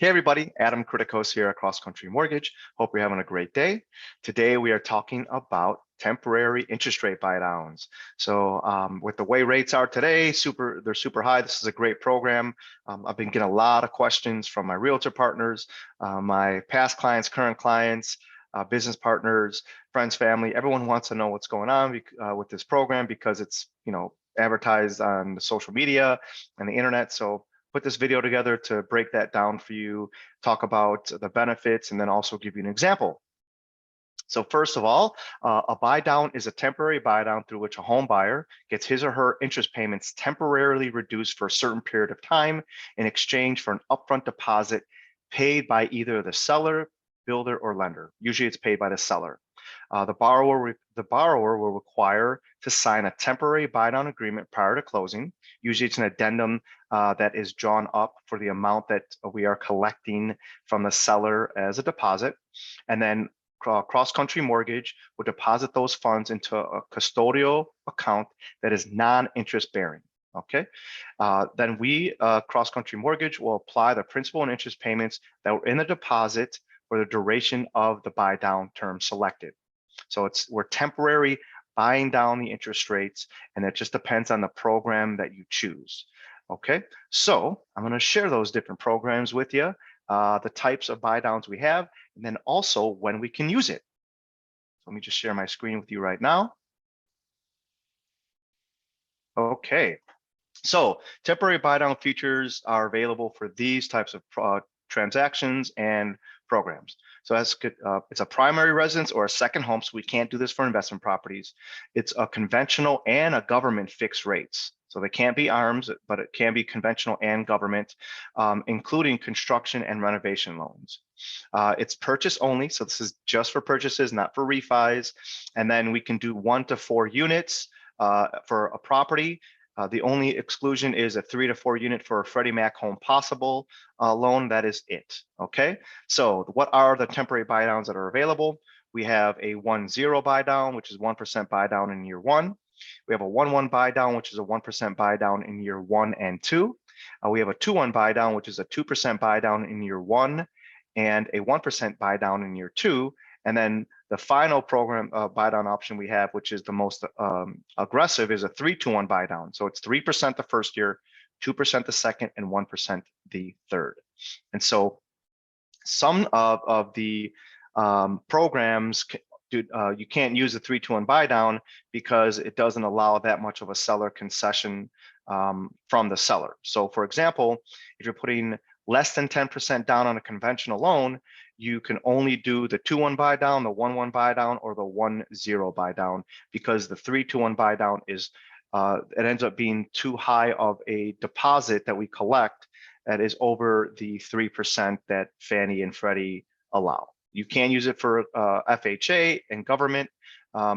Hey everybody, Adam Criticos here at Cross Country Mortgage. Hope you're having a great day. Today we are talking about temporary interest rate buy downs. So with the way rates are today, they're super high. This is a great program. I've been getting a lot of questions from my realtor partners, my past clients, current clients, business partners, friends, family. Everyone wants to know what's going on with this program because it's advertised on the social media and the internet. So put this video together to break that down for you, talk about the benefits, and then also give you an example. So first of all, a buy down is a temporary buy down through which a home buyer gets his or her interest payments temporarily reduced for a certain period of time in exchange for an upfront deposit paid by either the seller, builder, or lender. Usually it's paid by the seller. The borrower will require to sign a temporary buy-down agreement prior to closing. Usually it's an addendum that is drawn up for the amount that we are collecting from the seller as a deposit. And then Cross Country Mortgage will deposit those funds into a custodial account that is non-interest bearing. Okay, then we, Cross Country Mortgage, will apply the principal and interest payments that were in the deposit for the duration of the buy-down term selected. So we're temporary buying down the interest rates, and it just depends on the program that you choose. Okay, so I'm going to share those different programs with you, the types of buy downs we have, and then also when we can use it. Let me just share my screen with you right now. Okay, so temporary buy down features are available for these types of transactions and programs. So that's good. It's a primary residence or a second home, so we can't do this for investment properties. It's a conventional and a government fixed rates. So they can't be ARMs, but it can be conventional and government, including construction and renovation loans. It's purchase only, so this is just for purchases, not for refis. And then we can do 1 to 4 units for a property. The only exclusion is a 3 to 4 unit for a Freddie Mac Home Possible loan. That is it. Okay. So what are the temporary buy downs that are available? We have a 1-0 buy down, which is 1% buy down in year 1. We have a 1-1 buy down, which is a 1% buy down in year 1 and 2. We have a 2-1 buy down, which is a 2% buy down in year 1 and a 1% buy down in year 2. And then the final program buy down option we have, which is the most aggressive, is a 3-2-1 buy down. So it's 3% the first year, 2% the second, and 1% the third. And so some of the programs, you can't use a 3-2-1 buy down because it doesn't allow that much of a seller concession from the seller. So for example, if you're putting less than 10% down on a conventional loan, you can only do the 2-1 buy down, the 1-1 buy down, or the 1-0 buy down, because the 3-2-1 buy down is it ends up being too high of a deposit that we collect that is over the 3% that Fannie and Freddie allow. You can use it for FHA and government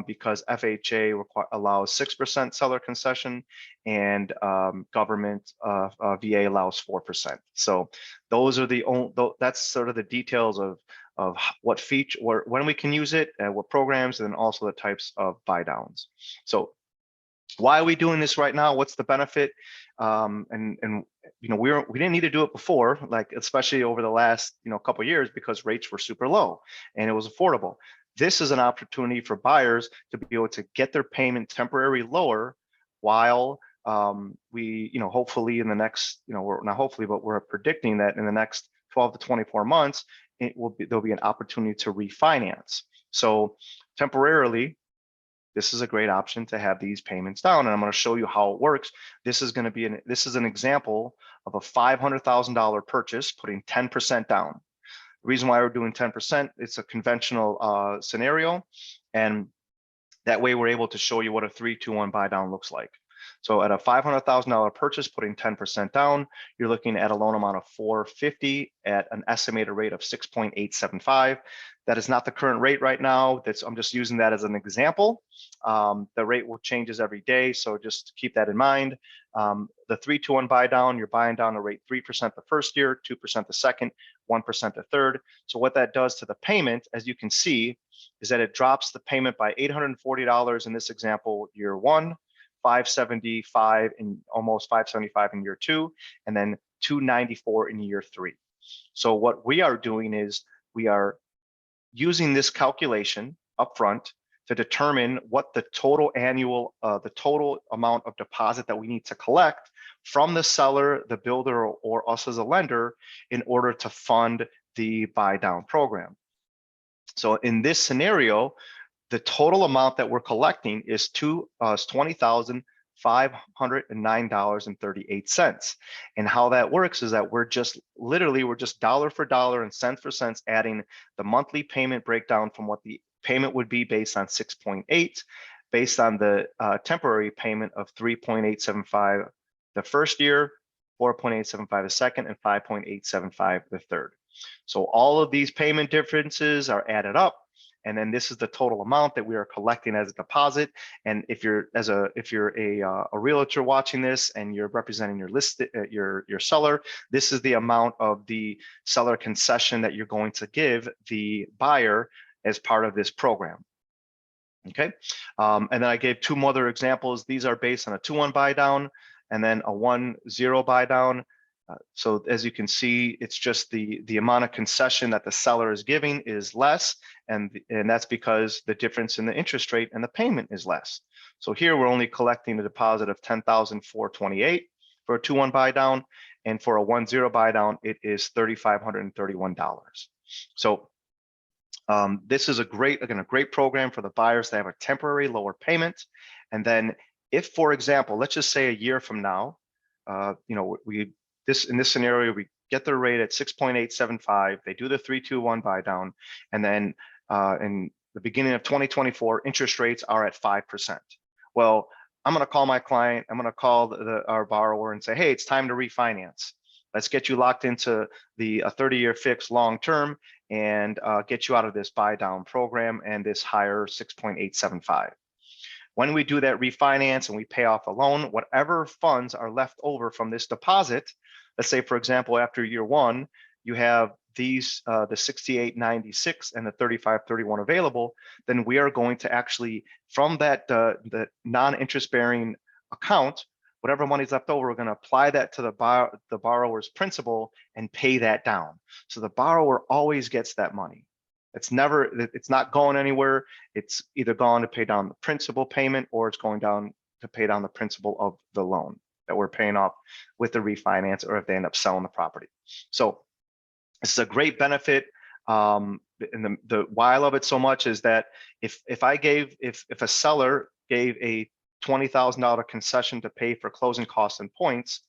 because FHA allows 6% seller concession and government VA allows 4%. So those are that's sort of the details of what feature or when we can use it and what programs, and then also the types of buy downs. So why are we doing this right now? What's the benefit? And we didn't need to do it before, like especially over the last couple of years, because rates were super low and it was affordable. This is an opportunity for buyers to be able to get their payment temporarily lower while we hopefully in the next we're not hopefully, but we're predicting that in the next 12 to 24 months there'll be an opportunity to refinance. So temporarily, this is a great option to have these payments down, and I'm going to show you how it works. This is an example of a $500,000 purchase, putting 10% down. The reason why we're doing 10%, it's a conventional scenario, and that way we're able to show you what a 3-2-1 buy down looks like. So at a $500,000 purchase, putting 10% down, you're looking at a loan amount of $450 at an estimated rate of 6.875. That is not the current rate right now. I'm just using that as an example. The rate changes every day, so just keep that in mind. The 3-2-1 buy down, you're buying down a rate 3% the first year, 2% the second, 1% the third. So what that does to the payment, as you can see, is that it drops the payment by $840 in this example year 1, $575 and almost $575 in year 2, and then $294 in year 3. So what we are doing is we are using this calculation upfront to determine what the total amount of deposit that we need to collect from the seller, the builder, or us as a lender in order to fund the buy down program. So in this scenario, the total amount that we're collecting is $20,509.38. And how that works is that we're just dollar for dollar and cent for cent adding the monthly payment breakdown from what the payment would be based on 6.8, based on the temporary payment of 3.875 the first year, 4.875 the second, and 5.875 the third. So all of these payment differences are added up, and then this is the total amount that we are collecting as a deposit. And if you're a realtor watching this and you're representing your seller, this is the amount of the seller concession that you're going to give the buyer as part of this program. Okay, and then I gave two more other examples. These are based on a 2-1 buy down and then a 1-0 buy down. So as you can see, it's just the amount of concession that the seller is giving is less, and that's because the difference in the interest rate and the payment is less. So here we're only collecting a deposit of $10,428 for a 2-1 buy down, and for a 1-0 buy down, it is $3,531. So this is a great program for the buyers that have a temporary lower payment. And then if, for example, let's just say a year from now, in this scenario, we get their rate at 6.875. They do the 3-2-1 buy down, and then in the beginning of 2024, interest rates are at 5%. Well, I'm going to call my client. I'm going to call our borrower and say, hey, it's time to refinance. Let's get you locked into a 30-year fixed long term and get you out of this buy down program and this higher 6.875. When we do that refinance and we pay off a loan, whatever funds are left over from this deposit, let's say, for example, after year one, you have these, the 6896 and the 3531 available, then we are going to actually, from that the non-interest bearing account, whatever money's left over, we're going to apply that to the borrower's principal and pay that down. So the borrower always gets that money. It's not going anywhere. It's either gone to pay down the principal payment, or it's going down to pay down the principal of the loan that we're paying off with the refinance, or if they end up selling the property. So this is a great benefit. And why I love it so much is that if a seller gave a $20,000 concession to pay for closing costs and points,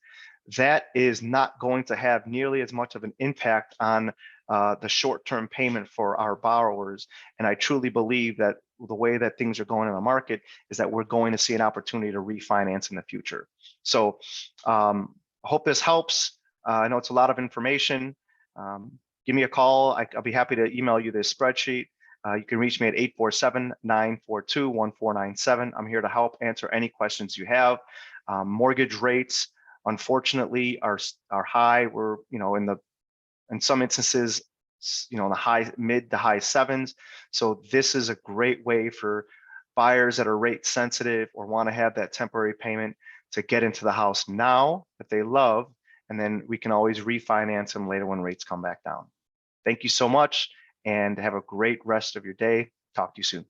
that is not going to have nearly as much of an impact on the short-term payment for our borrowers. And I truly believe that the way that things are going in the market is that we're going to see an opportunity to refinance in the future. So I hope this helps. I know it's a lot of information. Give me a call. I'll be happy to email you this spreadsheet. You can reach me at 847-942-1497. I'm here to help answer any questions you have. Mortgage rates, unfortunately, are high. We're in some instances, in the mid to high 7s. So this is a great way for buyers that are rate sensitive or want to have that temporary payment to get into the house now that they love, and then we can always refinance them later when rates come back down. Thank you so much, and have a great rest of your day. Talk to you soon.